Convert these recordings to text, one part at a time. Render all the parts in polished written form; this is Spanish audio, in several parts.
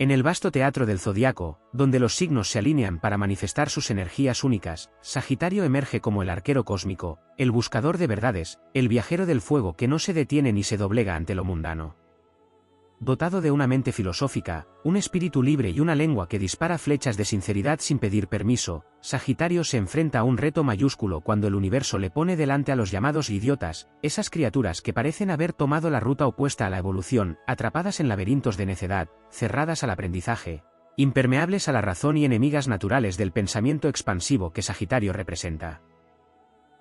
En el vasto teatro del zodiaco, donde los signos se alinean para manifestar sus energías únicas, Sagitario emerge como el arquero cósmico, el buscador de verdades, el viajero del fuego que no se detiene ni se doblega ante lo mundano. Dotado de una mente filosófica, un espíritu libre y una lengua que dispara flechas de sinceridad sin pedir permiso, Sagitario se enfrenta a un reto mayúsculo cuando el universo le pone delante a los llamados idiotas, esas criaturas que parecen haber tomado la ruta opuesta a la evolución, atrapadas en laberintos de necedad, cerradas al aprendizaje, impermeables a la razón y enemigas naturales del pensamiento expansivo que Sagitario representa.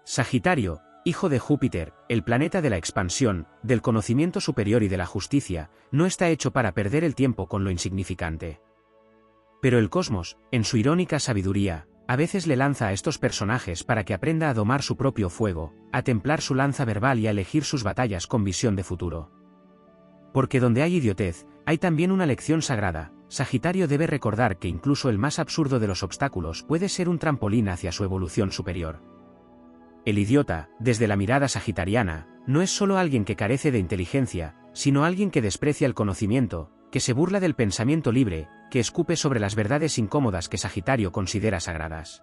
Sagitario, hijo de Júpiter, el planeta de la expansión, del conocimiento superior y de la justicia, no está hecho para perder el tiempo con lo insignificante. Pero el cosmos, en su irónica sabiduría, a veces le lanza a estos personajes para que aprenda a domar su propio fuego, a templar su lanza verbal y a elegir sus batallas con visión de futuro. Porque donde hay idiotez, hay también una lección sagrada. Sagitario debe recordar que incluso el más absurdo de los obstáculos puede ser un trampolín hacia su evolución superior. El idiota, desde la mirada sagitariana, no es solo alguien que carece de inteligencia, sino alguien que desprecia el conocimiento, que se burla del pensamiento libre, que escupe sobre las verdades incómodas que Sagitario considera sagradas.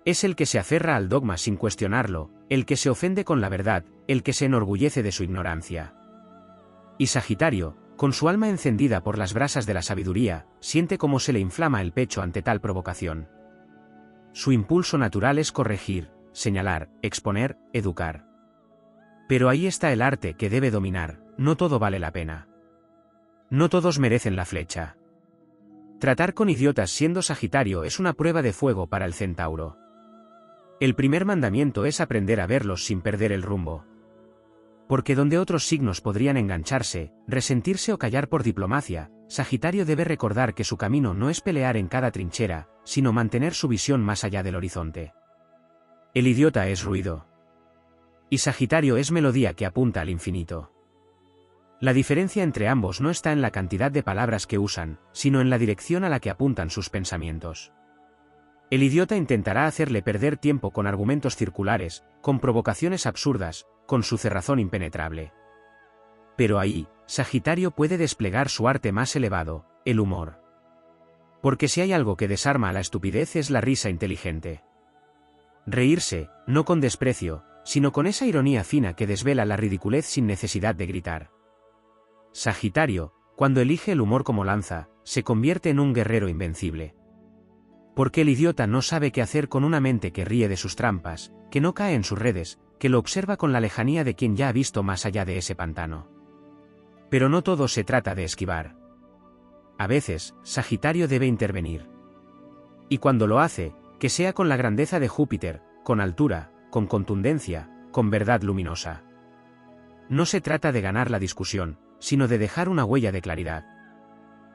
Es el que se aferra al dogma sin cuestionarlo, el que se ofende con la verdad, el que se enorgullece de su ignorancia. Y Sagitario, con su alma encendida por las brasas de la sabiduría, siente cómo se le inflama el pecho ante tal provocación. Su impulso natural es corregir, señalar, exponer, educar. Pero ahí está el arte que debe dominar. No todo vale la pena. No todos merecen la flecha. Tratar con idiotas siendo Sagitario es una prueba de fuego para el centauro. El primer mandamiento es aprender a verlos sin perder el rumbo. Porque donde otros signos podrían engancharse, resentirse o callar por diplomacia, Sagitario debe recordar que su camino no es pelear en cada trinchera, sino mantener su visión más allá del horizonte. El idiota es ruido. Y Sagitario es melodía que apunta al infinito. La diferencia entre ambos no está en la cantidad de palabras que usan, sino en la dirección a la que apuntan sus pensamientos. El idiota intentará hacerle perder tiempo con argumentos circulares, con provocaciones absurdas, con su cerrazón impenetrable. Pero ahí, Sagitario puede desplegar su arte más elevado, el humor. Porque si hay algo que desarma a la estupidez es la risa inteligente. Reírse, no con desprecio, sino con esa ironía fina que desvela la ridiculez sin necesidad de gritar. Sagitario, cuando elige el humor como lanza, se convierte en un guerrero invencible. Porque el idiota no sabe qué hacer con una mente que ríe de sus trampas, que no cae en sus redes, que lo observa con la lejanía de quien ya ha visto más allá de ese pantano. Pero no todo se trata de esquivar. A veces, Sagitario debe intervenir. Y cuando lo hace, que sea con la grandeza de Júpiter, con altura, con contundencia, con verdad luminosa. No se trata de ganar la discusión, sino de dejar una huella de claridad.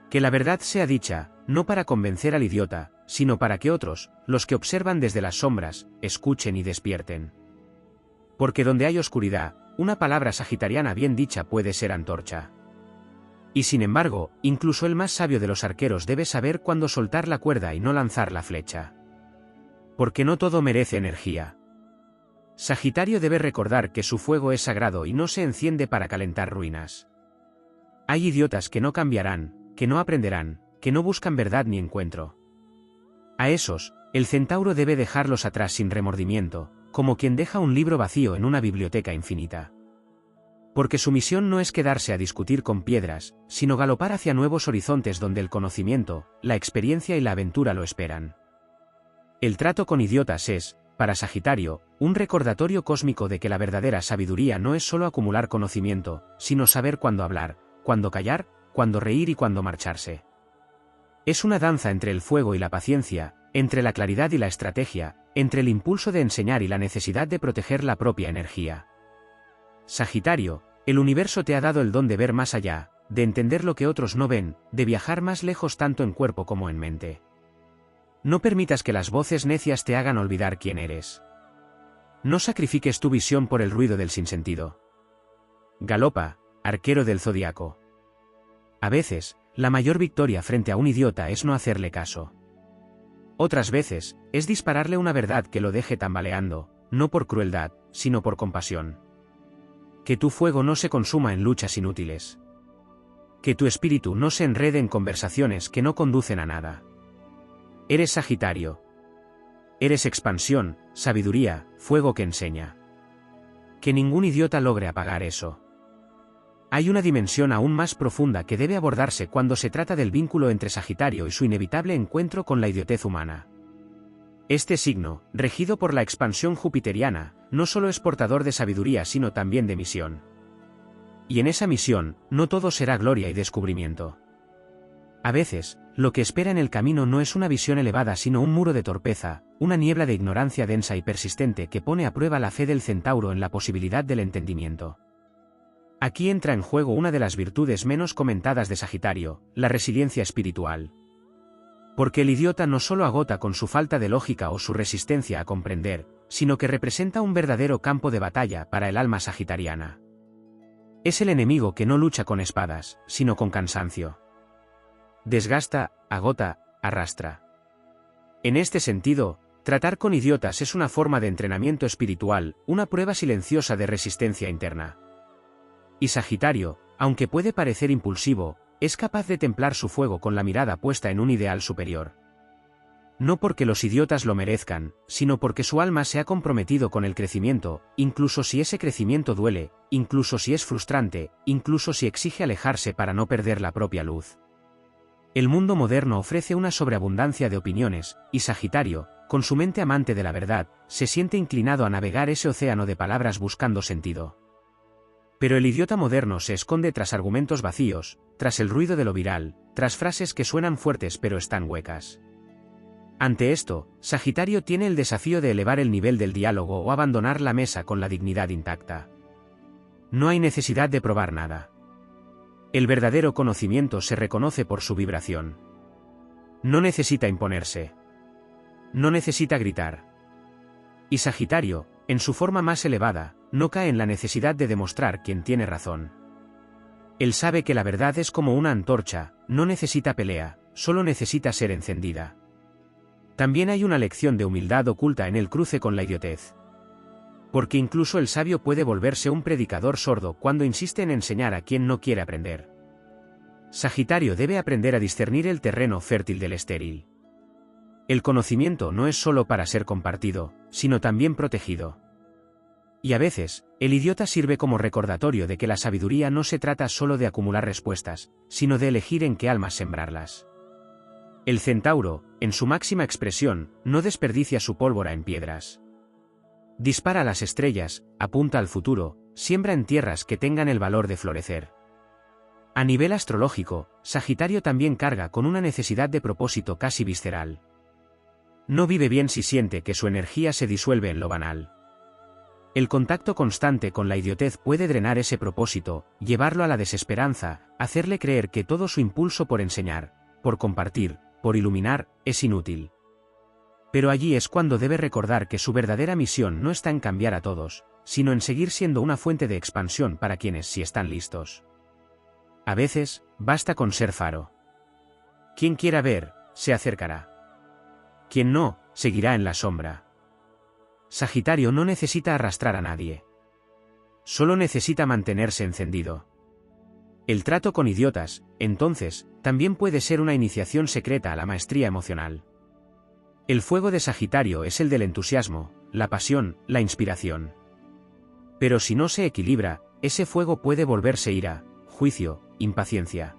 Que la verdad sea dicha, no para convencer al idiota, sino para que otros, los que observan desde las sombras, escuchen y despierten. Porque donde hay oscuridad, una palabra sagitariana bien dicha puede ser antorcha. Y sin embargo, incluso el más sabio de los arqueros debe saber cuándo soltar la cuerda y no lanzar la flecha. Porque no todo merece energía. Sagitario debe recordar que su fuego es sagrado y no se enciende para calentar ruinas. Hay idiotas que no cambiarán, que no aprenderán, que no buscan verdad ni encuentro. A esos, el centauro debe dejarlos atrás sin remordimiento, como quien deja un libro vacío en una biblioteca infinita. Porque su misión no es quedarse a discutir con piedras, sino galopar hacia nuevos horizontes donde el conocimiento, la experiencia y la aventura lo esperan. El trato con idiotas es, para Sagitario, un recordatorio cósmico de que la verdadera sabiduría no es solo acumular conocimiento, sino saber cuándo hablar, cuándo callar, cuándo reír y cuándo marcharse. Es una danza entre el fuego y la paciencia, entre la claridad y la estrategia, entre el impulso de enseñar y la necesidad de proteger la propia energía. Sagitario, el universo te ha dado el don de ver más allá, de entender lo que otros no ven, de viajar más lejos tanto en cuerpo como en mente. No permitas que las voces necias te hagan olvidar quién eres. No sacrifiques tu visión por el ruido del sinsentido. Galopa, arquero del zodiaco. A veces, la mayor victoria frente a un idiota es no hacerle caso. Otras veces, es dispararle una verdad que lo deje tambaleando, no por crueldad, sino por compasión. Que tu fuego no se consuma en luchas inútiles. Que tu espíritu no se enrede en conversaciones que no conducen a nada. Eres Sagitario. Eres expansión, sabiduría, fuego que enseña. Que ningún idiota logre apagar eso. Hay una dimensión aún más profunda que debe abordarse cuando se trata del vínculo entre Sagitario y su inevitable encuentro con la idiotez humana. Este signo, regido por la expansión jupiteriana, no solo es portador de sabiduría sino también de misión. Y en esa misión, no todo será gloria y descubrimiento. A veces, lo que espera en el camino no es una visión elevada sino un muro de torpeza, una niebla de ignorancia densa y persistente que pone a prueba la fe del centauro en la posibilidad del entendimiento. Aquí entra en juego una de las virtudes menos comentadas de Sagitario, la resiliencia espiritual. Porque el idiota no solo agota con su falta de lógica o su resistencia a comprender, sino que representa un verdadero campo de batalla para el alma sagitariana. Es el enemigo que no lucha con espadas, sino con cansancio. Desgasta, agota, arrastra. En este sentido, tratar con idiotas es una forma de entrenamiento espiritual, una prueba silenciosa de resistencia interna. Y Sagitario, aunque puede parecer impulsivo, es capaz de templar su fuego con la mirada puesta en un ideal superior. No porque los idiotas lo merezcan, sino porque su alma se ha comprometido con el crecimiento, incluso si ese crecimiento duele, incluso si es frustrante, incluso si exige alejarse para no perder la propia luz. El mundo moderno ofrece una sobreabundancia de opiniones, y Sagitario, con su mente amante de la verdad, se siente inclinado a navegar ese océano de palabras buscando sentido. Pero el idiota moderno se esconde tras argumentos vacíos, tras el ruido de lo viral, tras frases que suenan fuertes pero están huecas. Ante esto, Sagitario tiene el desafío de elevar el nivel del diálogo o abandonar la mesa con la dignidad intacta. No hay necesidad de probar nada. El verdadero conocimiento se reconoce por su vibración. No necesita imponerse. No necesita gritar. Y Sagitario, en su forma más elevada, no cae en la necesidad de demostrar quién tiene razón. Él sabe que la verdad es como una antorcha, no necesita pelea, solo necesita ser encendida. También hay una lección de humildad oculta en el cruce con la idiotez. Porque incluso el sabio puede volverse un predicador sordo cuando insiste en enseñar a quien no quiere aprender. Sagitario debe aprender a discernir el terreno fértil del estéril. El conocimiento no es solo para ser compartido, sino también protegido. Y a veces, el idiota sirve como recordatorio de que la sabiduría no se trata solo de acumular respuestas, sino de elegir en qué almas sembrarlas. El centauro, en su máxima expresión, no desperdicia su pólvora en piedras. Dispara a las estrellas, apunta al futuro, siembra en tierras que tengan el valor de florecer. A nivel astrológico, Sagitario también carga con una necesidad de propósito casi visceral. No vive bien si siente que su energía se disuelve en lo banal. El contacto constante con la idiotez puede drenar ese propósito, llevarlo a la desesperanza, hacerle creer que todo su impulso por enseñar, por compartir, por iluminar, es inútil. Pero allí es cuando debe recordar que su verdadera misión no está en cambiar a todos, sino en seguir siendo una fuente de expansión para quienes sí están listos. A veces, basta con ser faro. Quien quiera ver, se acercará. Quien no, seguirá en la sombra. Sagitario no necesita arrastrar a nadie. Solo necesita mantenerse encendido. El trato con idiotas, entonces, también puede ser una iniciación secreta a la maestría emocional. El fuego de Sagitario es el del entusiasmo, la pasión, la inspiración. Pero si no se equilibra, ese fuego puede volverse ira, juicio, impaciencia.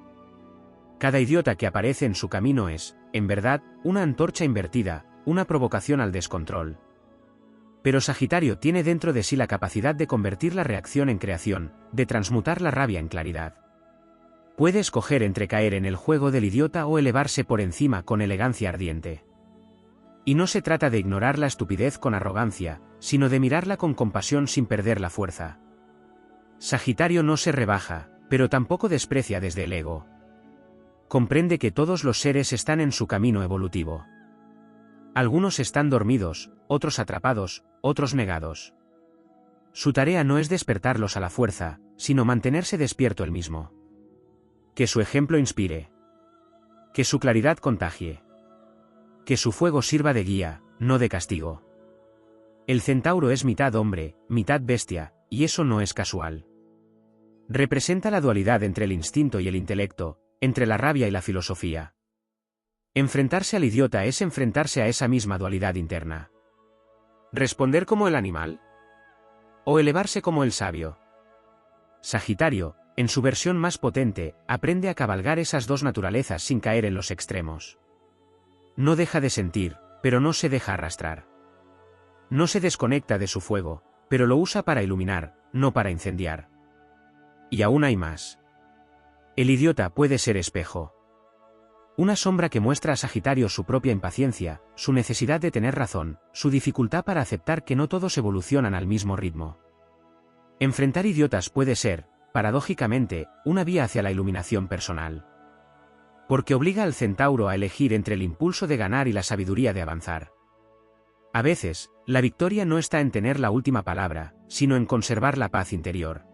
Cada idiota que aparece en su camino es, en verdad, una antorcha invertida, una provocación al descontrol. Pero Sagitario tiene dentro de sí la capacidad de convertir la reacción en creación, de transmutar la rabia en claridad. Puede escoger entre caer en el juego del idiota o elevarse por encima con elegancia ardiente. Y no se trata de ignorar la estupidez con arrogancia, sino de mirarla con compasión sin perder la fuerza. Sagitario no se rebaja, pero tampoco desprecia desde el ego. Comprende que todos los seres están en su camino evolutivo. Algunos están dormidos, otros atrapados, otros negados. Su tarea no es despertarlos a la fuerza, sino mantenerse despierto él mismo. Que su ejemplo inspire. Que su claridad contagie. Que su fuego sirva de guía, no de castigo. El centauro es mitad hombre, mitad bestia, y eso no es casual. Representa la dualidad entre el instinto y el intelecto, entre la rabia y la filosofía. Enfrentarse al idiota es enfrentarse a esa misma dualidad interna. ¿Responder como el animal? ¿O elevarse como el sabio? Sagitario, en su versión más potente, aprende a cabalgar esas dos naturalezas sin caer en los extremos. No deja de sentir, pero no se deja arrastrar. No se desconecta de su fuego, pero lo usa para iluminar, no para incendiar. Y aún hay más. El idiota puede ser espejo. Una sombra que muestra a Sagitario su propia impaciencia, su necesidad de tener razón, su dificultad para aceptar que no todos evolucionan al mismo ritmo. Enfrentar idiotas puede ser, paradójicamente, una vía hacia la iluminación personal. Porque obliga al centauro a elegir entre el impulso de ganar y la sabiduría de avanzar. A veces, la victoria no está en tener la última palabra, sino en conservar la paz interior.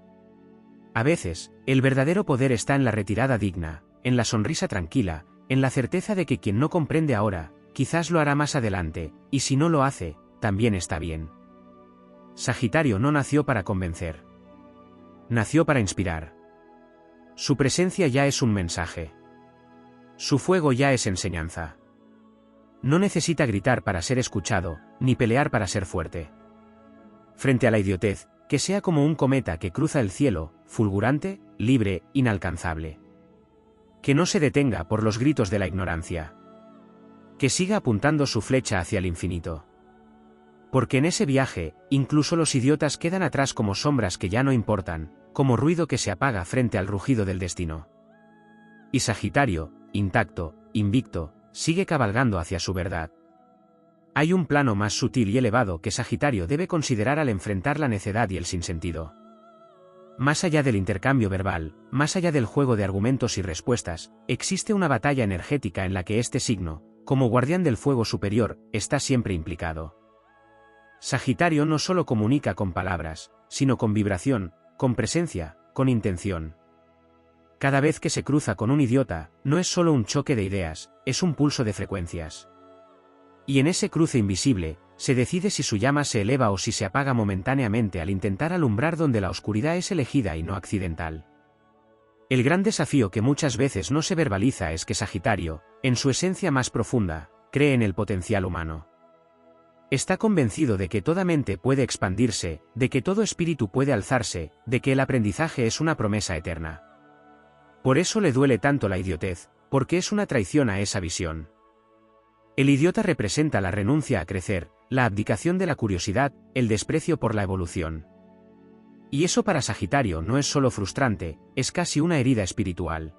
A veces, el verdadero poder está en la retirada digna, en la sonrisa tranquila, en la certeza de que quien no comprende ahora, quizás lo hará más adelante, y si no lo hace, también está bien. Sagitario no nació para convencer. Nació para inspirar. Su presencia ya es un mensaje. Su fuego ya es enseñanza. No necesita gritar para ser escuchado, ni pelear para ser fuerte. Frente a la idiotez, que sea como un cometa que cruza el cielo, fulgurante, libre, inalcanzable. Que no se detenga por los gritos de la ignorancia. Que siga apuntando su flecha hacia el infinito. Porque en ese viaje, incluso los idiotas quedan atrás como sombras que ya no importan, como ruido que se apaga frente al rugido del destino. Y Sagitario, intacto, invicto, sigue cabalgando hacia su verdad. Hay un plano más sutil y elevado que Sagitario debe considerar al enfrentar la necedad y el sinsentido. Más allá del intercambio verbal, más allá del juego de argumentos y respuestas, existe una batalla energética en la que este signo, como guardián del fuego superior, está siempre implicado. Sagitario no solo comunica con palabras, sino con vibración, con presencia, con intención. Cada vez que se cruza con un idiota, no es solo un choque de ideas, es un pulso de frecuencias. Y en ese cruce invisible, se decide si su llama se eleva o si se apaga momentáneamente al intentar alumbrar donde la oscuridad es elegida y no accidental. El gran desafío que muchas veces no se verbaliza es que Sagitario, en su esencia más profunda, cree en el potencial humano. Está convencido de que toda mente puede expandirse, de que todo espíritu puede alzarse, de que el aprendizaje es una promesa eterna. Por eso le duele tanto la idiotez, porque es una traición a esa visión. El idiota representa la renuncia a crecer, la abdicación de la curiosidad, el desprecio por la evolución. Y eso para Sagitario no es solo frustrante, es casi una herida espiritual.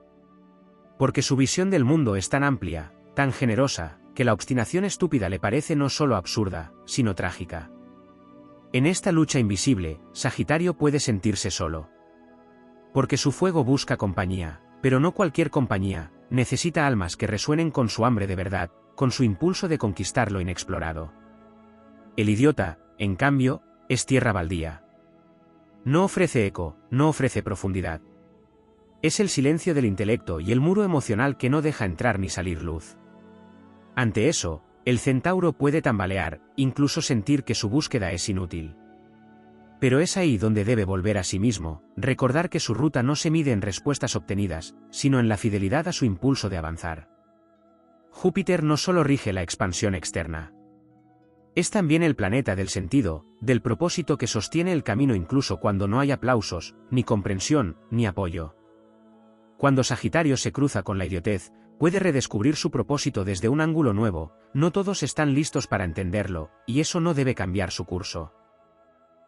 Porque su visión del mundo es tan amplia, tan generosa, que la obstinación estúpida le parece no solo absurda, sino trágica. En esta lucha invisible, Sagitario puede sentirse solo. Porque su fuego busca compañía, pero no cualquier compañía, necesita almas que resuenen con su hambre de verdad, con su impulso de conquistar lo inexplorado. El idiota, en cambio, es tierra baldía. No ofrece eco, no ofrece profundidad. Es el silencio del intelecto y el muro emocional que no deja entrar ni salir luz. Ante eso, el centauro puede tambalear, incluso sentir que su búsqueda es inútil. Pero es ahí donde debe volver a sí mismo, recordar que su ruta no se mide en respuestas obtenidas, sino en la fidelidad a su impulso de avanzar. Júpiter no solo rige la expansión externa. Es también el planeta del sentido, del propósito que sostiene el camino incluso cuando no hay aplausos, ni comprensión, ni apoyo. Cuando Sagitario se cruza con la idiotez, puede redescubrir su propósito desde un ángulo nuevo, no todos están listos para entenderlo, y eso no debe cambiar su curso.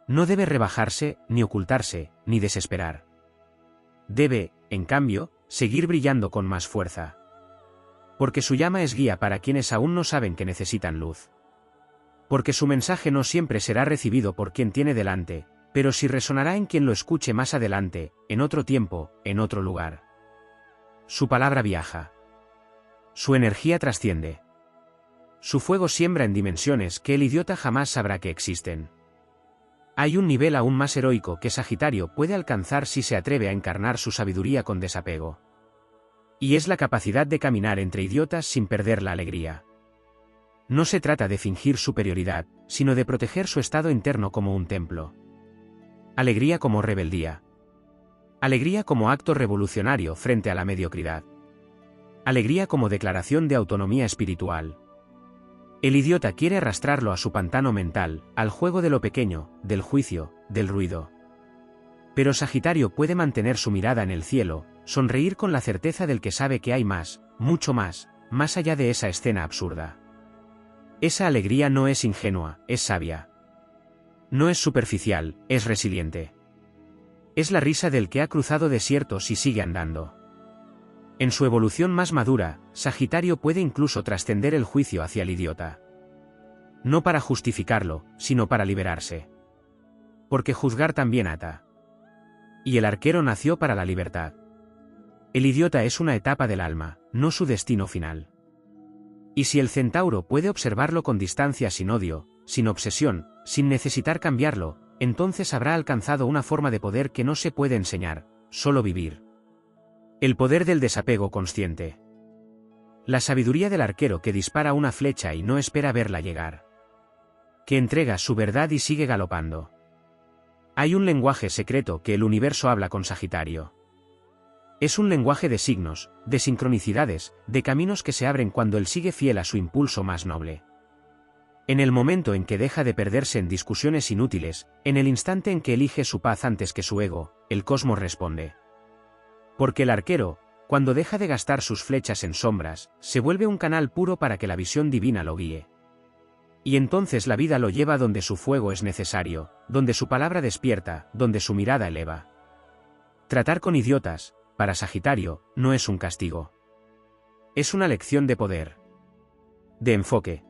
No debe rebajarse, ni ocultarse, ni desesperar. Debe, en cambio, seguir brillando con más fuerza. Porque su llama es guía para quienes aún no saben que necesitan luz. Porque su mensaje no siempre será recibido por quien tiene delante, pero sí resonará en quien lo escuche más adelante, en otro tiempo, en otro lugar. Su palabra viaja. Su energía trasciende. Su fuego siembra en dimensiones que el idiota jamás sabrá que existen. Hay un nivel aún más heroico que Sagitario puede alcanzar si se atreve a encarnar su sabiduría con desapego. Y es la capacidad de caminar entre idiotas sin perder la alegría. No se trata de fingir superioridad, sino de proteger su estado interno como un templo. Alegría como rebeldía. Alegría como acto revolucionario frente a la mediocridad. Alegría como declaración de autonomía espiritual. El idiota quiere arrastrarlo a su pantano mental, al juego de lo pequeño, del juicio, del ruido. Pero Sagitario puede mantener su mirada en el cielo, sonreír con la certeza del que sabe que hay más, mucho más allá de esa escena absurda. Esa alegría no es ingenua, es sabia. No es superficial, es resiliente. Es la risa del que ha cruzado desiertos y sigue andando. En su evolución más madura, Sagitario puede incluso trascender el juicio hacia el idiota. No para justificarlo, sino para liberarse. Porque juzgar también ata. Y el arquero nació para la libertad. El idiota es una etapa del alma, no su destino final. Y si el centauro puede observarlo con distancia sin odio, sin obsesión, sin necesitar cambiarlo, entonces habrá alcanzado una forma de poder que no se puede enseñar, solo vivir. El poder del desapego consciente. La sabiduría del arquero que dispara una flecha y no espera verla llegar. Que entrega su verdad y sigue galopando. Hay un lenguaje secreto que el universo habla con Sagitario. Es un lenguaje de signos, de sincronicidades, de caminos que se abren cuando él sigue fiel a su impulso más noble. En el momento en que deja de perderse en discusiones inútiles, en el instante en que elige su paz antes que su ego, el cosmos responde. Porque el arquero, cuando deja de gastar sus flechas en sombras, se vuelve un canal puro para que la visión divina lo guíe. Y entonces la vida lo lleva donde su fuego es necesario, donde su palabra despierta, donde su mirada eleva. Tratar con idiotas, para Sagitario, no es un castigo. Es una lección de poder. De enfoque.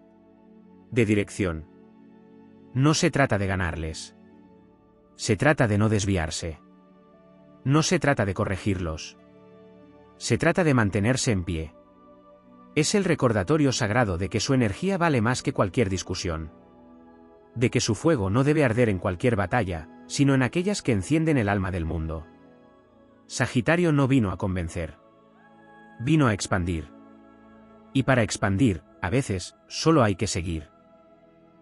De dirección. No se trata de ganarles. Se trata de no desviarse. No se trata de corregirlos. Se trata de mantenerse en pie. Es el recordatorio sagrado de que su energía vale más que cualquier discusión. De que su fuego no debe arder en cualquier batalla, sino en aquellas que encienden el alma del mundo. Sagitario no vino a convencer. Vino a expandir. Y para expandir, a veces, solo hay que seguir.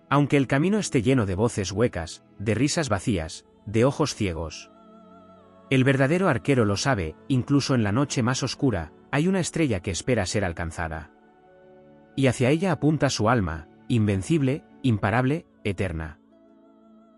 Aunque el camino esté lleno de voces huecas, de risas vacías, de ojos ciegos. El verdadero arquero lo sabe, incluso en la noche más oscura, hay una estrella que espera ser alcanzada. Y hacia ella apunta su alma, invencible, imparable, eterna.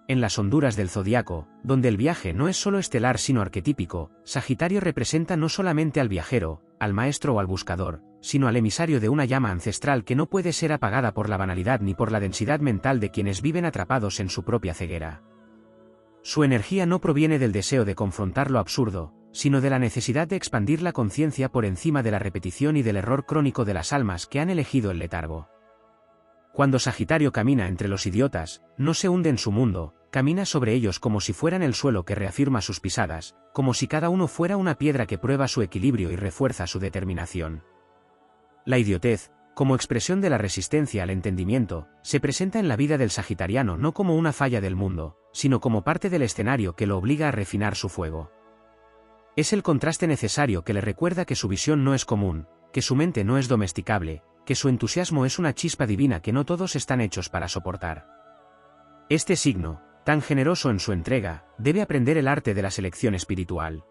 En las honduras del zodiaco, donde el viaje no es solo estelar sino arquetípico, Sagitario representa no solamente al viajero, al maestro o al buscador, sino al emisario de una llama ancestral que no puede ser apagada por la banalidad ni por la densidad mental de quienes viven atrapados en su propia ceguera. Su energía no proviene del deseo de confrontar lo absurdo, sino de la necesidad de expandir la conciencia por encima de la repetición y del error crónico de las almas que han elegido el letargo. Cuando Sagitario camina entre los idiotas, no se hunde en su mundo, camina sobre ellos como si fueran el suelo que reafirma sus pisadas, como si cada uno fuera una piedra que prueba su equilibrio y refuerza su determinación. La idiotez, como expresión de la resistencia al entendimiento, se presenta en la vida del sagitariano no como una falla del mundo, sino como parte del escenario que lo obliga a refinar su fuego. Es el contraste necesario que le recuerda que su visión no es común, que su mente no es domesticable, que su entusiasmo es una chispa divina que no todos están hechos para soportar. Este signo, tan generoso en su entrega, debe aprender el arte de la selección espiritual.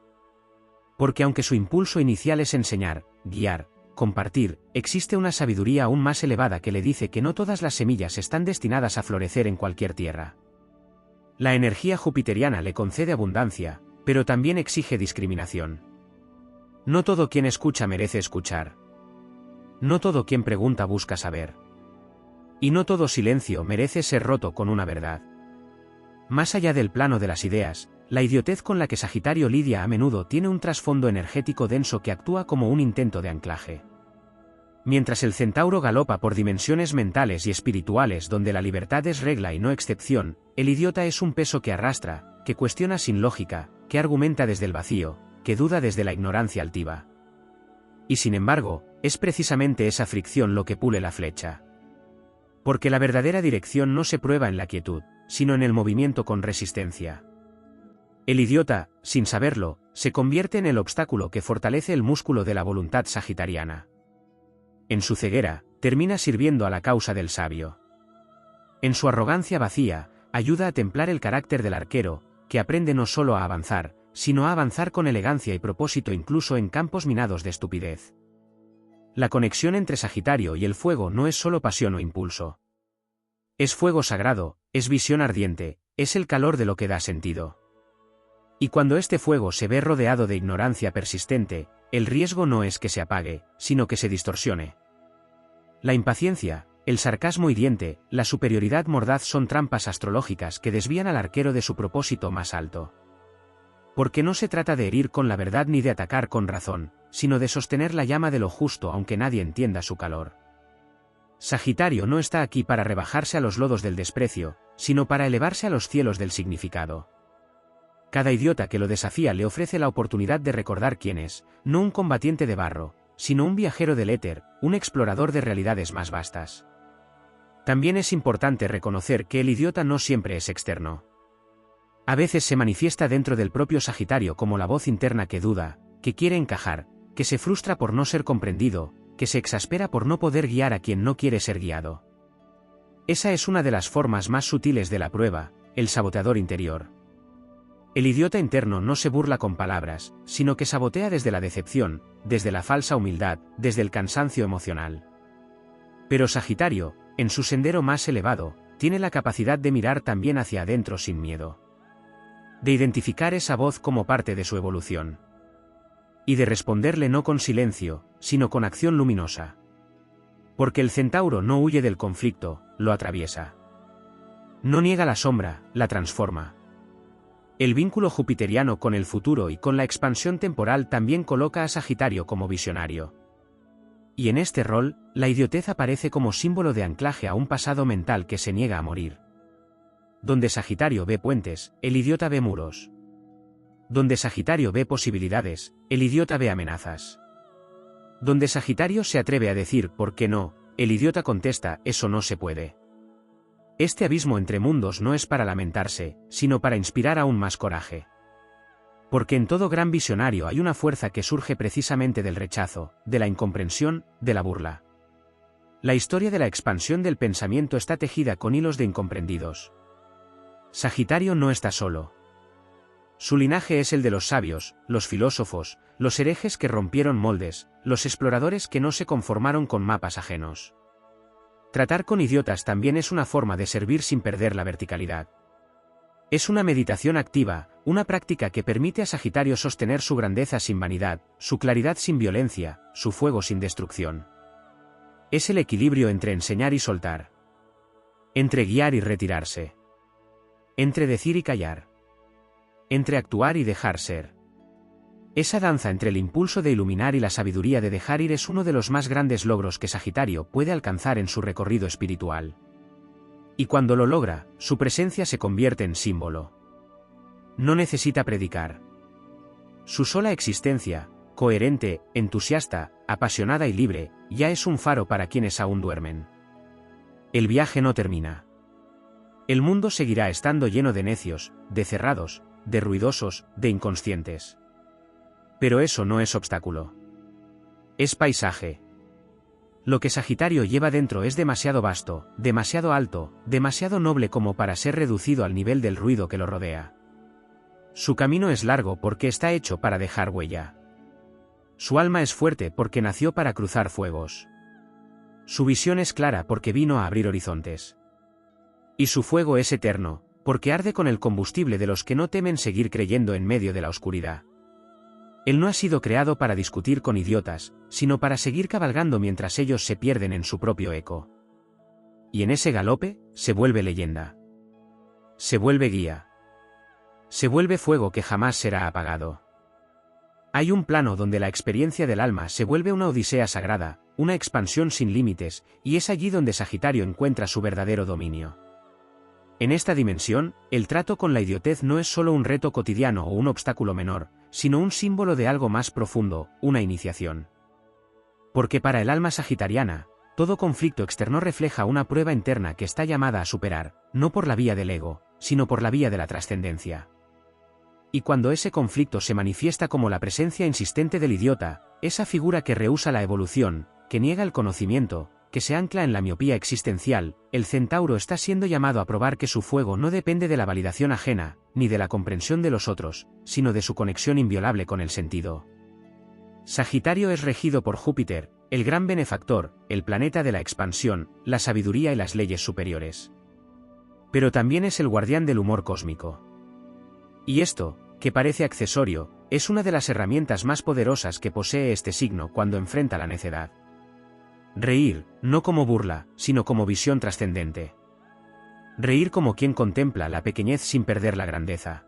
Porque aunque su impulso inicial es enseñar, guiar, compartir, existe una sabiduría aún más elevada que le dice que no todas las semillas están destinadas a florecer en cualquier tierra. La energía jupiteriana le concede abundancia, pero también exige discriminación. No todo quien escucha merece escuchar. No todo quien pregunta busca saber. Y no todo silencio merece ser roto con una verdad. Más allá del plano de las ideas, la idiotez con la que Sagitario lidia a menudo tiene un trasfondo energético denso que actúa como un intento de anclaje. Mientras el centauro galopa por dimensiones mentales y espirituales donde la libertad es regla y no excepción, el idiota es un peso que arrastra, que cuestiona sin lógica, que argumenta desde el vacío, que duda desde la ignorancia altiva. Y sin embargo, es precisamente esa fricción lo que pule la flecha. Porque la verdadera dirección no se prueba en la quietud, sino en el movimiento con resistencia. El idiota, sin saberlo, se convierte en el obstáculo que fortalece el músculo de la voluntad sagitariana. En su ceguera, termina sirviendo a la causa del sabio. En su arrogancia vacía, ayuda a templar el carácter del arquero, que aprende no solo a avanzar, sino a avanzar con elegancia y propósito incluso en campos minados de estupidez. La conexión entre Sagitario y el fuego no es solo pasión o impulso. Es fuego sagrado, es visión ardiente, es el calor de lo que da sentido. Y cuando este fuego se ve rodeado de ignorancia persistente, el riesgo no es que se apague, sino que se distorsione. La impaciencia, el sarcasmo hiriente, la superioridad mordaz son trampas astrológicas que desvían al arquero de su propósito más alto. Porque no se trata de herir con la verdad ni de atacar con razón, sino de sostener la llama de lo justo aunque nadie entienda su calor. Sagitario no está aquí para rebajarse a los lodos del desprecio, sino para elevarse a los cielos del significado. Cada idiota que lo desafía le ofrece la oportunidad de recordar quién es, no un combatiente de barro, sino un viajero del éter, un explorador de realidades más vastas. También es importante reconocer que el idiota no siempre es externo. A veces se manifiesta dentro del propio Sagitario como la voz interna que duda, que quiere encajar, que se frustra por no ser comprendido, que se exaspera por no poder guiar a quien no quiere ser guiado. Esa es una de las formas más sutiles de la prueba, el saboteador interior. El idiota interno no se burla con palabras, sino que sabotea desde la decepción, desde la falsa humildad, desde el cansancio emocional. Pero Sagitario, en su sendero más elevado, tiene la capacidad de mirar también hacia adentro sin miedo. De identificar esa voz como parte de su evolución. Y de responderle no con silencio, sino con acción luminosa. Porque el centauro no huye del conflicto, lo atraviesa. No niega la sombra, la transforma. El vínculo jupiteriano con el futuro y con la expansión temporal también coloca a Sagitario como visionario. Y en este rol, la idiotez aparece como símbolo de anclaje a un pasado mental que se niega a morir. Donde Sagitario ve puentes, el idiota ve muros. Donde Sagitario ve posibilidades, el idiota ve amenazas. Donde Sagitario se atreve a decir ¿por qué no?, el idiota contesta eso no se puede. Este abismo entre mundos no es para lamentarse, sino para inspirar aún más coraje. Porque en todo gran visionario hay una fuerza que surge precisamente del rechazo, de la incomprensión, de la burla. La historia de la expansión del pensamiento está tejida con hilos de incomprendidos. Sagitario no está solo. Su linaje es el de los sabios, los filósofos, los herejes que rompieron moldes, los exploradores que no se conformaron con mapas ajenos. Tratar con idiotas también es una forma de servir sin perder la verticalidad. Es una meditación activa, una práctica que permite a Sagitario sostener su grandeza sin vanidad, su claridad sin violencia, su fuego sin destrucción. Es el equilibrio entre enseñar y soltar. Entre guiar y retirarse. Entre decir y callar. Entre actuar y dejar ser. Esa danza entre el impulso de iluminar y la sabiduría de dejar ir es uno de los más grandes logros que Sagitario puede alcanzar en su recorrido espiritual. Y cuando lo logra, su presencia se convierte en símbolo. No necesita predicar. Su sola existencia, coherente, entusiasta, apasionada y libre, ya es un faro para quienes aún duermen. El viaje no termina. El mundo seguirá estando lleno de necios, de cerrados, de ruidosos, de inconscientes. Pero eso no es obstáculo. Es paisaje. Lo que Sagitario lleva dentro es demasiado vasto, demasiado alto, demasiado noble como para ser reducido al nivel del ruido que lo rodea. Su camino es largo porque está hecho para dejar huella. Su alma es fuerte porque nació para cruzar fuegos. Su visión es clara porque vino a abrir horizontes. Y su fuego es eterno, porque arde con el combustible de los que no temen seguir creyendo en medio de la oscuridad. Él no ha sido creado para discutir con idiotas, sino para seguir cabalgando mientras ellos se pierden en su propio eco. Y en ese galope, se vuelve leyenda. Se vuelve guía. Se vuelve fuego que jamás será apagado. Hay un plano donde la experiencia del alma se vuelve una odisea sagrada, una expansión sin límites, y es allí donde Sagitario encuentra su verdadero dominio. En esta dimensión, el trato con la idiotez no es solo un reto cotidiano o un obstáculo menor, sino un símbolo de algo más profundo, una iniciación. Porque para el alma sagitariana, todo conflicto externo refleja una prueba interna que está llamada a superar, no por la vía del ego, sino por la vía de la trascendencia. Y cuando ese conflicto se manifiesta como la presencia insistente del idiota, esa figura que rehúsa la evolución, que niega el conocimiento, que se ancla en la miopía existencial, el centauro está siendo llamado a probar que su fuego no depende de la validación ajena, ni de la comprensión de los otros, sino de su conexión inviolable con el sentido. Sagitario es regido por Júpiter, el gran benefactor, el planeta de la expansión, la sabiduría y las leyes superiores. Pero también es el guardián del humor cósmico. Y esto, que parece accesorio, es una de las herramientas más poderosas que posee este signo cuando enfrenta la necedad. Reír, no como burla, sino como visión trascendente. Reír como quien contempla la pequeñez sin perder la grandeza.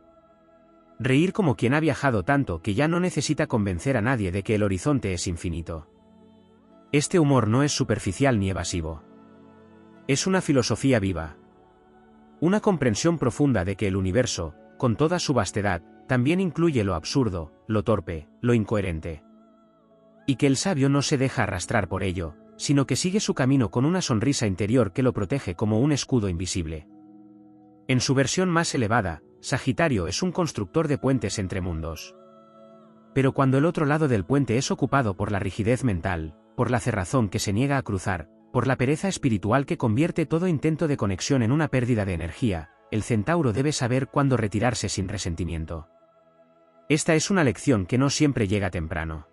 Reír como quien ha viajado tanto que ya no necesita convencer a nadie de que el horizonte es infinito. Este humor no es superficial ni evasivo. Es una filosofía viva. Una comprensión profunda de que el universo, con toda su vastedad, también incluye lo absurdo, lo torpe, lo incoherente. Y que el sabio no se deja arrastrar por ello, sino que sigue su camino con una sonrisa interior que lo protege como un escudo invisible. En su versión más elevada, Sagitario es un constructor de puentes entre mundos. Pero cuando el otro lado del puente es ocupado por la rigidez mental, por la cerrazón que se niega a cruzar, por la pereza espiritual que convierte todo intento de conexión en una pérdida de energía, el centauro debe saber cuándo retirarse sin resentimiento. Esta es una lección que no siempre llega temprano.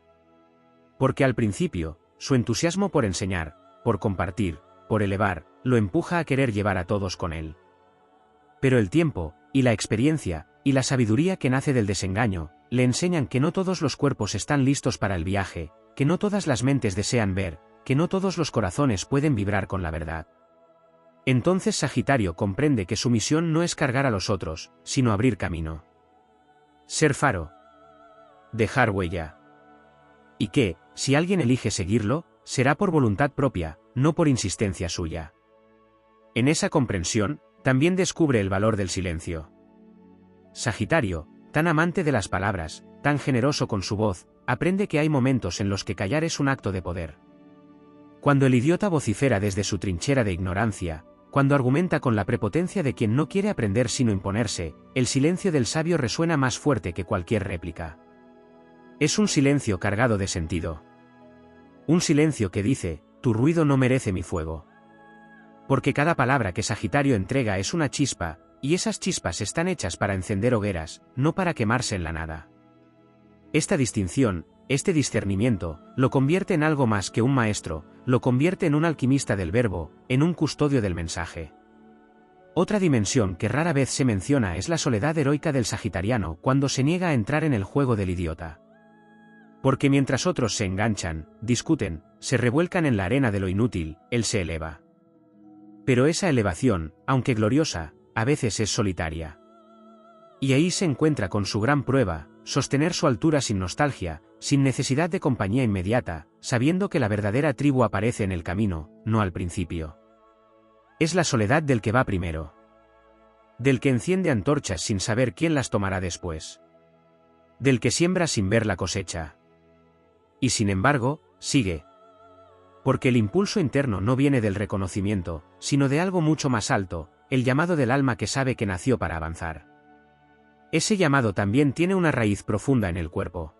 Porque al principio, su entusiasmo por enseñar, por compartir, por elevar, lo empuja a querer llevar a todos con él. Pero el tiempo, y la experiencia, y la sabiduría que nace del desengaño, le enseñan que no todos los cuerpos están listos para el viaje, que no todas las mentes desean ver, que no todos los corazones pueden vibrar con la verdad. Entonces Sagitario comprende que su misión no es cargar a los otros, sino abrir camino. Ser faro. Dejar huella. Y que, si alguien elige seguirlo, será por voluntad propia, no por insistencia suya. En esa comprensión, también descubre el valor del silencio. Sagitario, tan amante de las palabras, tan generoso con su voz, aprende que hay momentos en los que callar es un acto de poder. Cuando el idiota vocifera desde su trinchera de ignorancia, cuando argumenta con la prepotencia de quien no quiere aprender sino imponerse, el silencio del sabio resuena más fuerte que cualquier réplica. Es un silencio cargado de sentido. Un silencio que dice, tu ruido no merece mi fuego. Porque cada palabra que Sagitario entrega es una chispa, y esas chispas están hechas para encender hogueras, no para quemarse en la nada. Esta distinción, este discernimiento, lo convierte en algo más que un maestro, lo convierte en un alquimista del verbo, en un custodio del mensaje. Otra dimensión que rara vez se menciona es la soledad heroica del sagitariano cuando se niega a entrar en el juego del idiota. Porque mientras otros se enganchan, discuten, se revuelcan en la arena de lo inútil, él se eleva. Pero esa elevación, aunque gloriosa, a veces es solitaria. Y ahí se encuentra con su gran prueba, sostener su altura sin nostalgia, sin necesidad de compañía inmediata, sabiendo que la verdadera tribu aparece en el camino, no al principio. Es la soledad del que va primero. Del que enciende antorchas sin saber quién las tomará después. Del que siembra sin ver la cosecha. Y sin embargo, sigue. Porque el impulso interno no viene del reconocimiento, sino de algo mucho más alto, el llamado del alma que sabe que nació para avanzar. Ese llamado también tiene una raíz profunda en el cuerpo.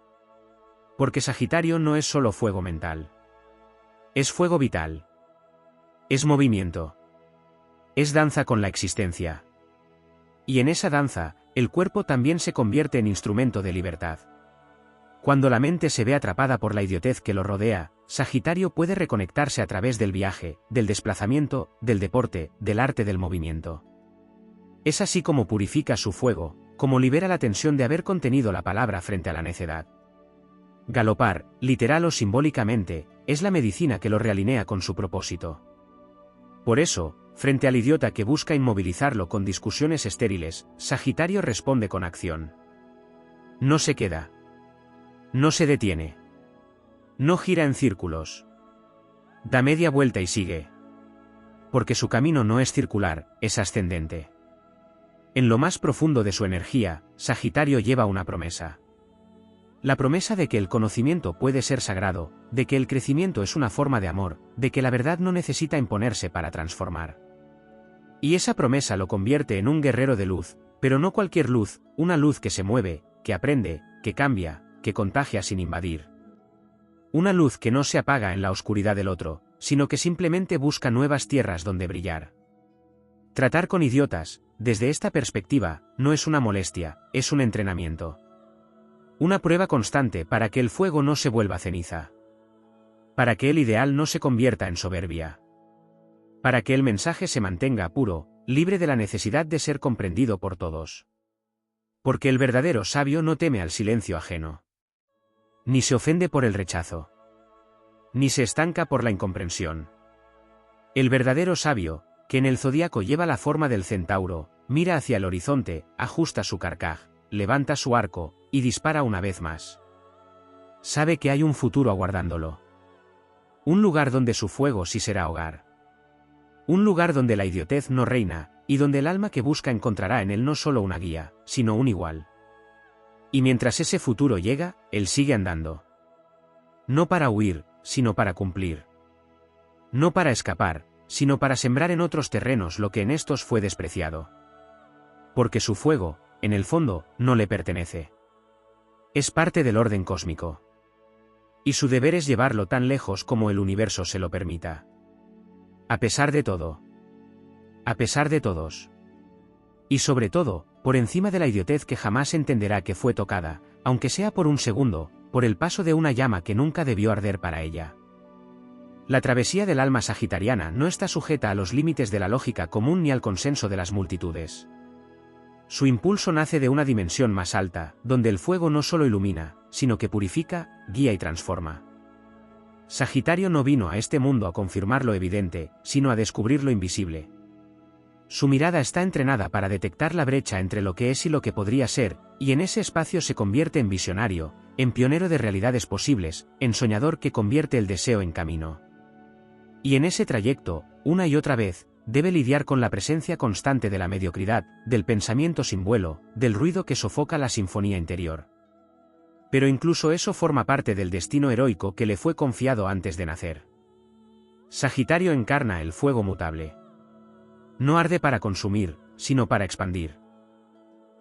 Porque Sagitario no es solo fuego mental. Es fuego vital. Es movimiento. Es danza con la existencia. Y en esa danza, el cuerpo también se convierte en instrumento de libertad. Cuando la mente se ve atrapada por la idiotez que lo rodea, Sagitario puede reconectarse a través del viaje, del desplazamiento, del deporte, del arte del movimiento. Es así como purifica su fuego, como libera la tensión de haber contenido la palabra frente a la necedad. Galopar, literal o simbólicamente, es la medicina que lo realinea con su propósito. Por eso, frente al idiota que busca inmovilizarlo con discusiones estériles, Sagitario responde con acción. No se queda. No se detiene. No gira en círculos. Da media vuelta y sigue. Porque su camino no es circular, es ascendente. En lo más profundo de su energía, Sagitario lleva una promesa. La promesa de que el conocimiento puede ser sagrado, de que el crecimiento es una forma de amor, de que la verdad no necesita imponerse para transformar. Y esa promesa lo convierte en un guerrero de luz, pero no cualquier luz, una luz que se mueve, que aprende, que cambia, que contagia sin invadir. Una luz que no se apaga en la oscuridad del otro, sino que simplemente busca nuevas tierras donde brillar. Tratar con idiotas, desde esta perspectiva, no es una molestia, es un entrenamiento. Una prueba constante para que el fuego no se vuelva ceniza. Para que el ideal no se convierta en soberbia. Para que el mensaje se mantenga puro, libre de la necesidad de ser comprendido por todos. Porque el verdadero sabio no teme al silencio ajeno. Ni se ofende por el rechazo. Ni se estanca por la incomprensión. El verdadero sabio, que en el zodiaco lleva la forma del centauro, mira hacia el horizonte, ajusta su carcaj, levanta su arco, y dispara una vez más. Sabe que hay un futuro aguardándolo. Un lugar donde su fuego sí será hogar. Un lugar donde la idiotez no reina, y donde el alma que busca encontrará en él no solo una guía, sino un igual. Y mientras ese futuro llega, él sigue andando. No para huir, sino para cumplir. No para escapar, sino para sembrar en otros terrenos lo que en estos fue despreciado. Porque su fuego, en el fondo, no le pertenece. Es parte del orden cósmico. Y su deber es llevarlo tan lejos como el universo se lo permita. A pesar de todo. A pesar de todos. Y sobre todo, por encima de la idiotez que jamás entenderá que fue tocada, aunque sea por un segundo, por el paso de una llama que nunca debió arder para ella. La travesía del alma sagitariana no está sujeta a los límites de la lógica común ni al consenso de las multitudes. Su impulso nace de una dimensión más alta, donde el fuego no solo ilumina, sino que purifica, guía y transforma. Sagitario no vino a este mundo a confirmar lo evidente, sino a descubrir lo invisible. Su mirada está entrenada para detectar la brecha entre lo que es y lo que podría ser, y en ese espacio se convierte en visionario, en pionero de realidades posibles, en soñador que convierte el deseo en camino. Y en ese trayecto, una y otra vez, debe lidiar con la presencia constante de la mediocridad, del pensamiento sin vuelo, del ruido que sofoca la sinfonía interior. Pero incluso eso forma parte del destino heroico que le fue confiado antes de nacer. Sagitario encarna el fuego mutable. No arde para consumir, sino para expandir.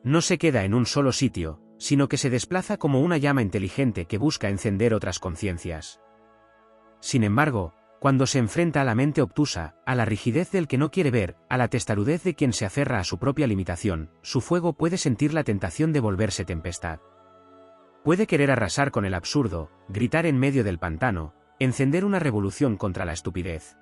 No se queda en un solo sitio, sino que se desplaza como una llama inteligente que busca encender otras conciencias. Sin embargo, cuando se enfrenta a la mente obtusa, a la rigidez del que no quiere ver, a la testarudez de quien se aferra a su propia limitación, su fuego puede sentir la tentación de volverse tempestad. Puede querer arrasar con el absurdo, gritar en medio del pantano, encender una revolución contra la estupidez.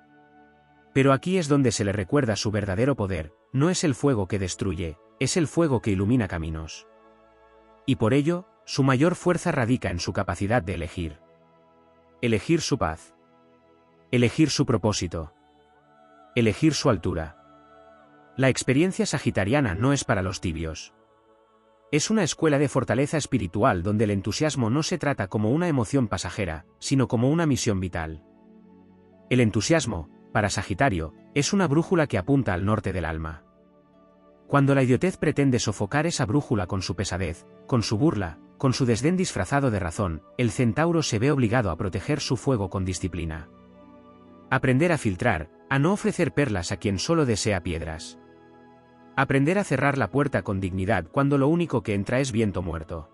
Pero aquí es donde se le recuerda su verdadero poder, no es el fuego que destruye, es el fuego que ilumina caminos. Y por ello, su mayor fuerza radica en su capacidad de elegir. Elegir su paz. Elegir su propósito. Elegir su altura. La experiencia sagitariana no es para los tibios. Es una escuela de fortaleza espiritual donde el entusiasmo no se trata como una emoción pasajera, sino como una misión vital. El entusiasmo, para Sagitario, es una brújula que apunta al norte del alma. Cuando la idiotez pretende sofocar esa brújula con su pesadez, con su burla, con su desdén disfrazado de razón, el centauro se ve obligado a proteger su fuego con disciplina. Aprender a filtrar, a no ofrecer perlas a quien solo desea piedras. Aprender a cerrar la puerta con dignidad cuando lo único que entra es viento muerto.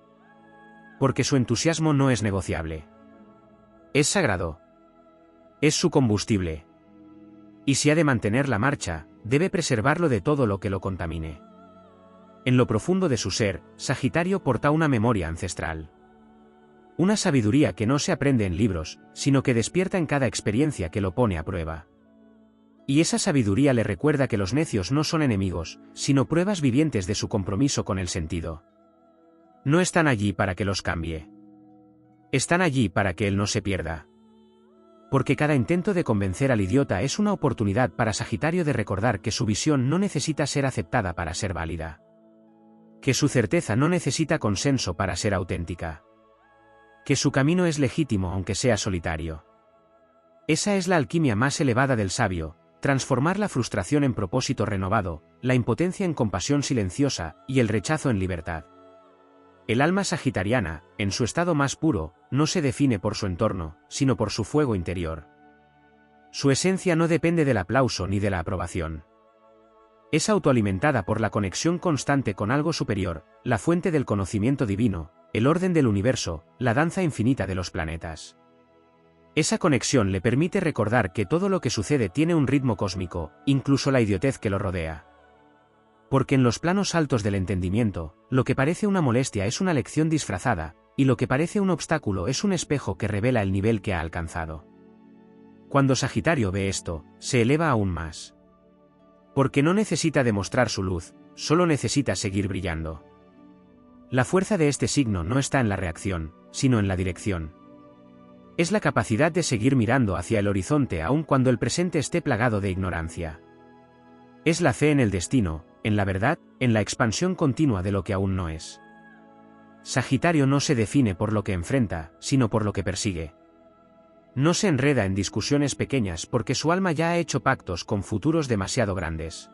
Porque su entusiasmo no es negociable. Es sagrado. Es su combustible. Y si ha de mantener la marcha, debe preservarlo de todo lo que lo contamine. En lo profundo de su ser, Sagitario porta una memoria ancestral. Una sabiduría que no se aprende en libros, sino que despierta en cada experiencia que lo pone a prueba. Y esa sabiduría le recuerda que los necios no son enemigos, sino pruebas vivientes de su compromiso con el sentido. No están allí para que los cambie. Están allí para que él no se pierda. Porque cada intento de convencer al idiota es una oportunidad para Sagitario de recordar que su visión no necesita ser aceptada para ser válida. Que su certeza no necesita consenso para ser auténtica. Que su camino es legítimo aunque sea solitario. Esa es la alquimia más elevada del sabio, transformar la frustración en propósito renovado, la impotencia en compasión silenciosa, y el rechazo en libertad. El alma sagitariana, en su estado más puro, no se define por su entorno, sino por su fuego interior. Su esencia no depende del aplauso ni de la aprobación. Es autoalimentada por la conexión constante con algo superior, la fuente del conocimiento divino, el orden del universo, la danza infinita de los planetas. Esa conexión le permite recordar que todo lo que sucede tiene un ritmo cósmico, incluso la idiotez que lo rodea. Porque en los planos altos del entendimiento, lo que parece una molestia es una lección disfrazada, y lo que parece un obstáculo es un espejo que revela el nivel que ha alcanzado. Cuando Sagitario ve esto, se eleva aún más. Porque no necesita demostrar su luz, solo necesita seguir brillando. La fuerza de este signo no está en la reacción, sino en la dirección. Es la capacidad de seguir mirando hacia el horizonte aun cuando el presente esté plagado de ignorancia. Es la fe en el destino, en la verdad, en la expansión continua de lo que aún no es. Sagitario no se define por lo que enfrenta, sino por lo que persigue. No se enreda en discusiones pequeñas porque su alma ya ha hecho pactos con futuros demasiado grandes.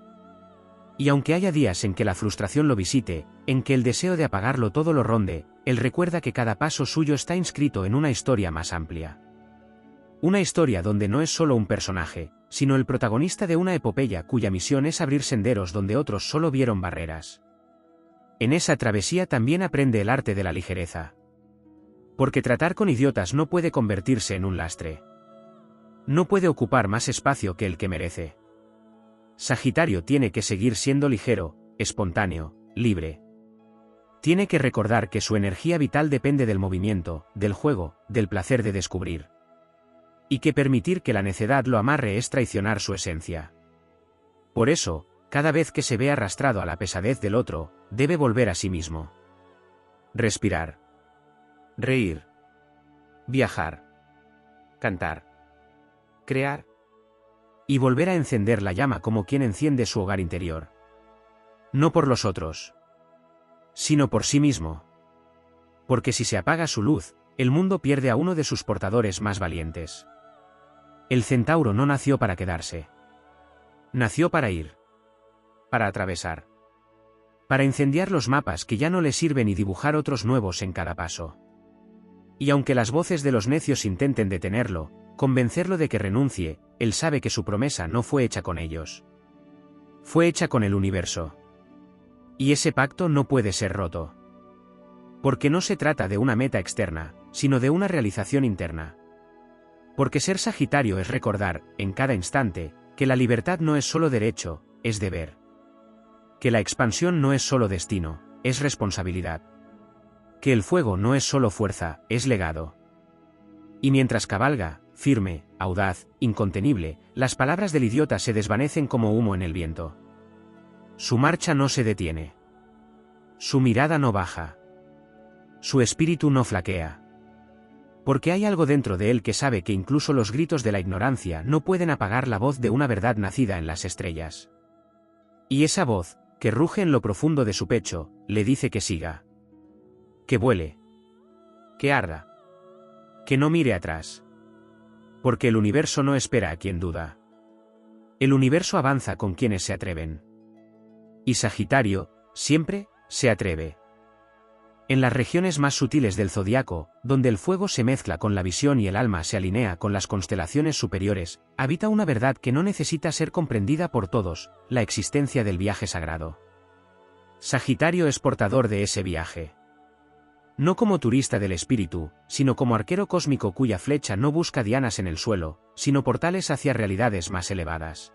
Y aunque haya días en que la frustración lo visite, en que el deseo de apagarlo todo lo ronde, él recuerda que cada paso suyo está inscrito en una historia más amplia. Una historia donde no es solo un personaje, sino el protagonista de una epopeya cuya misión es abrir senderos donde otros solo vieron barreras. En esa travesía también aprende el arte de la ligereza. Porque tratar con idiotas no puede convertirse en un lastre. No puede ocupar más espacio que el que merece. Sagitario tiene que seguir siendo ligero, espontáneo, libre. Tiene que recordar que su energía vital depende del movimiento, del juego, del placer de descubrir. Y que permitir que la necedad lo amarre es traicionar su esencia. Por eso, cada vez que se ve arrastrado a la pesadez del otro, debe volver a sí mismo. Respirar. Reír. Viajar. Cantar. Crear. Y volver a encender la llama como quien enciende su hogar interior. No por los otros, sino por sí mismo. Porque si se apaga su luz, el mundo pierde a uno de sus portadores más valientes. El centauro no nació para quedarse. Nació para ir. Para atravesar. Para incendiar los mapas que ya no le sirven y dibujar otros nuevos en cada paso. Y aunque las voces de los necios intenten detenerlo, convencerlo de que renuncie, él sabe que su promesa no fue hecha con ellos. Fue hecha con el universo. Y ese pacto no puede ser roto. Porque no se trata de una meta externa, sino de una realización interna. Porque ser Sagitario es recordar, en cada instante, que la libertad no es solo derecho, es deber. Que la expansión no es solo destino, es responsabilidad. Que el fuego no es solo fuerza, es legado. Y mientras cabalga, firme, audaz, incontenible, las palabras del idiota se desvanecen como humo en el viento. Su marcha no se detiene. Su mirada no baja. Su espíritu no flaquea. Porque hay algo dentro de él que sabe que incluso los gritos de la ignorancia no pueden apagar la voz de una verdad nacida en las estrellas. Y esa voz, que ruge en lo profundo de su pecho, le dice que siga. Que vuele. Que arda. Que no mire atrás. Porque el universo no espera a quien duda. El universo avanza con quienes se atreven. Y Sagitario, siempre, se atreve. En las regiones más sutiles del zodiaco, donde el fuego se mezcla con la visión y el alma se alinea con las constelaciones superiores, habita una verdad que no necesita ser comprendida por todos, la existencia del viaje sagrado. Sagitario es portador de ese viaje. No como turista del espíritu, sino como arquero cósmico cuya flecha no busca dianas en el suelo, sino portales hacia realidades más elevadas.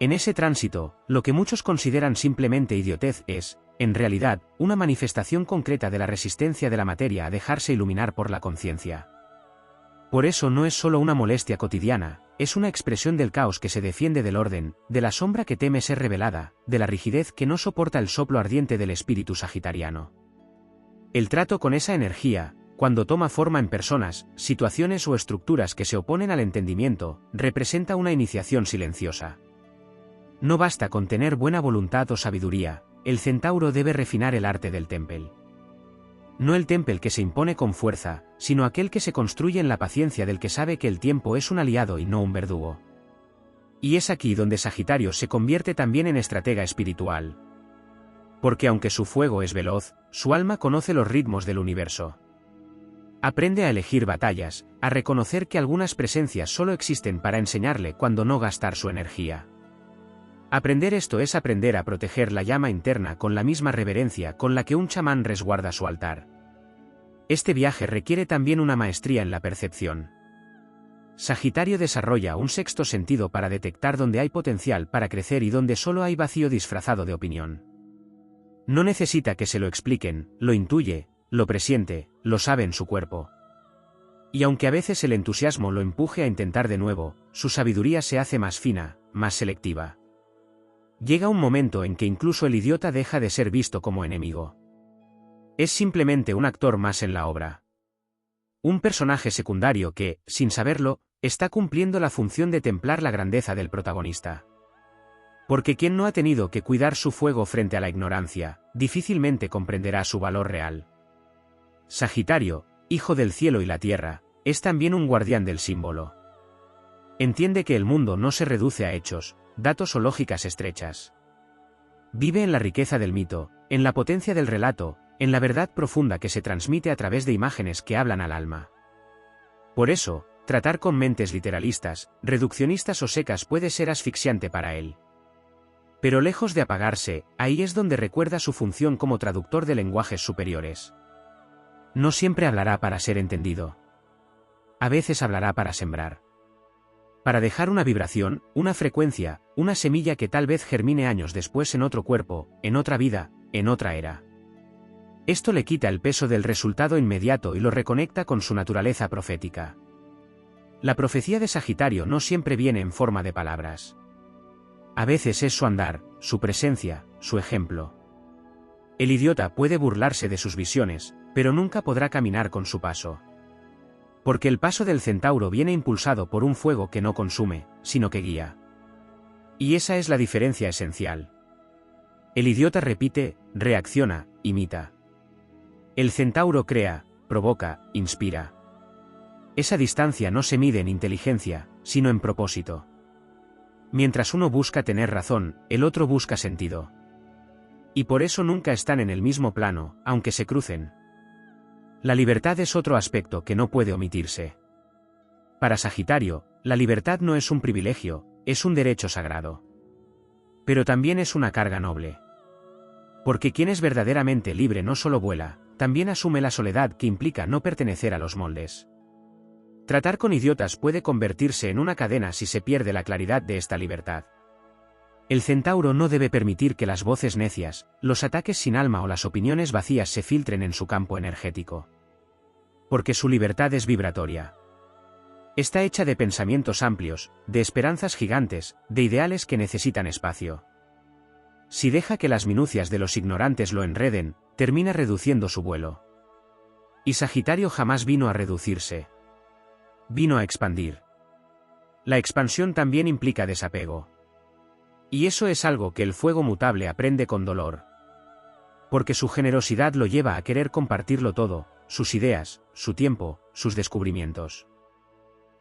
En ese tránsito, lo que muchos consideran simplemente idiotez es, en realidad, una manifestación concreta de la resistencia de la materia a dejarse iluminar por la conciencia. Por eso no es solo una molestia cotidiana, es una expresión del caos que se defiende del orden, de la sombra que teme ser revelada, de la rigidez que no soporta el soplo ardiente del espíritu sagitariano. El trato con esa energía, cuando toma forma en personas, situaciones o estructuras que se oponen al entendimiento, representa una iniciación silenciosa. No basta con tener buena voluntad o sabiduría, el centauro debe refinar el arte del temple. No el temple que se impone con fuerza, sino aquel que se construye en la paciencia del que sabe que el tiempo es un aliado y no un verdugo. Y es aquí donde Sagitario se convierte también en estratega espiritual. Porque aunque su fuego es veloz, su alma conoce los ritmos del universo. Aprende a elegir batallas, a reconocer que algunas presencias solo existen para enseñarle cuando no gastar su energía. Aprender esto es aprender a proteger la llama interna con la misma reverencia con la que un chamán resguarda su altar. Este viaje requiere también una maestría en la percepción. Sagitario desarrolla un sexto sentido para detectar dónde hay potencial para crecer y dónde solo hay vacío disfrazado de opinión. No necesita que se lo expliquen, lo intuye, lo presiente, lo sabe en su cuerpo. Y aunque a veces el entusiasmo lo empuje a intentar de nuevo, su sabiduría se hace más fina, más selectiva. Llega un momento en que incluso el idiota deja de ser visto como enemigo. Es simplemente un actor más en la obra. Un personaje secundario que, sin saberlo, está cumpliendo la función de templar la grandeza del protagonista. Porque quien no ha tenido que cuidar su fuego frente a la ignorancia, difícilmente comprenderá su valor real. Sagitario, hijo del cielo y la tierra, es también un guardián del símbolo. Entiende que el mundo no se reduce a hechos, datos o lógicas estrechas. Vive en la riqueza del mito, en la potencia del relato, en la verdad profunda que se transmite a través de imágenes que hablan al alma. Por eso, tratar con mentes literalistas, reduccionistas o secas puede ser asfixiante para él. Pero lejos de apagarse, ahí es donde recuerda su función como traductor de lenguajes superiores. No siempre hablará para ser entendido. A veces hablará para sembrar. Para dejar una vibración, una frecuencia, una semilla que tal vez germine años después en otro cuerpo, en otra vida, en otra era. Esto le quita el peso del resultado inmediato y lo reconecta con su naturaleza profética. La profecía de Sagitario no siempre viene en forma de palabras. A veces es su andar, su presencia, su ejemplo. El idiota puede burlarse de sus visiones, pero nunca podrá caminar con su paso. Porque el paso del centauro viene impulsado por un fuego que no consume, sino que guía. Y esa es la diferencia esencial. El idiota repite, reacciona, imita. El centauro crea, provoca, inspira. Esa distancia no se mide en inteligencia, sino en propósito. Mientras uno busca tener razón, el otro busca sentido. Y por eso nunca están en el mismo plano, aunque se crucen. La libertad es otro aspecto que no puede omitirse. Para Sagitario, la libertad no es un privilegio, es un derecho sagrado. Pero también es una carga noble. Porque quien es verdaderamente libre no solo vuela, también asume la soledad que implica no pertenecer a los moldes. Tratar con idiotas puede convertirse en una cadena si se pierde la claridad de esta libertad. El centauro no debe permitir que las voces necias, los ataques sin alma o las opiniones vacías se filtren en su campo energético. Porque su libertad es vibratoria. Está hecha de pensamientos amplios, de esperanzas gigantes, de ideales que necesitan espacio. Si deja que las minucias de los ignorantes lo enreden, termina reduciendo su vuelo. Y Sagitario jamás vino a reducirse. Vino a expandir. La expansión también implica desapego. Y eso es algo que el fuego mutable aprende con dolor. Porque su generosidad lo lleva a querer compartirlo todo, sus ideas, su tiempo, sus descubrimientos.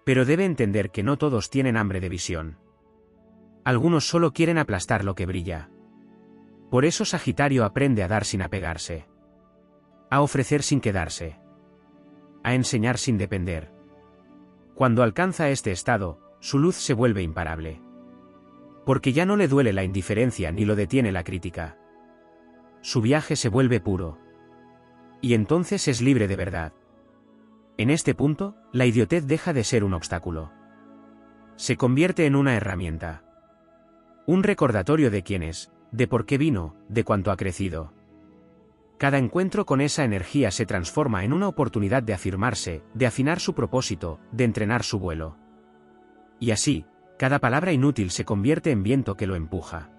Pero debe entender que no todos tienen hambre de visión. Algunos solo quieren aplastar lo que brilla. Por eso Sagitario aprende a dar sin apegarse. A ofrecer sin quedarse. A enseñar sin depender. Cuando alcanza este estado, su luz se vuelve imparable. Porque ya no le duele la indiferencia ni lo detiene la crítica. Su viaje se vuelve puro. Y entonces es libre de verdad. En este punto, la idiotez deja de ser un obstáculo. Se convierte en una herramienta. Un recordatorio de quién es, de por qué vino, de cuánto ha crecido. Cada encuentro con esa energía se transforma en una oportunidad de afirmarse, de afinar su propósito, de entrenar su vuelo. Y así, cada palabra inútil se convierte en viento que lo empuja.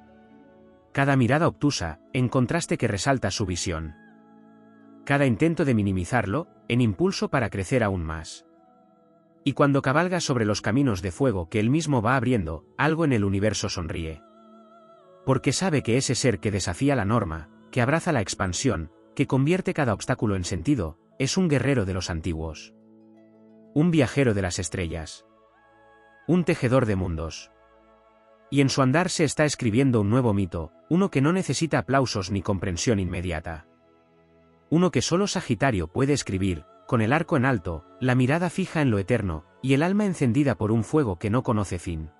Cada mirada obtusa, en contraste que resalta su visión. Cada intento de minimizarlo, en impulso para crecer aún más. Y cuando cabalga sobre los caminos de fuego que él mismo va abriendo, algo en el universo sonríe. Porque sabe que ese ser que desafía la norma, que abraza la expansión, que convierte cada obstáculo en sentido, es un guerrero de los antiguos. Un viajero de las estrellas. Un tejedor de mundos. Y en su andar se está escribiendo un nuevo mito, uno que no necesita aplausos ni comprensión inmediata. Uno que solo Sagitario puede escribir, con el arco en alto, la mirada fija en lo eterno, y el alma encendida por un fuego que no conoce fin.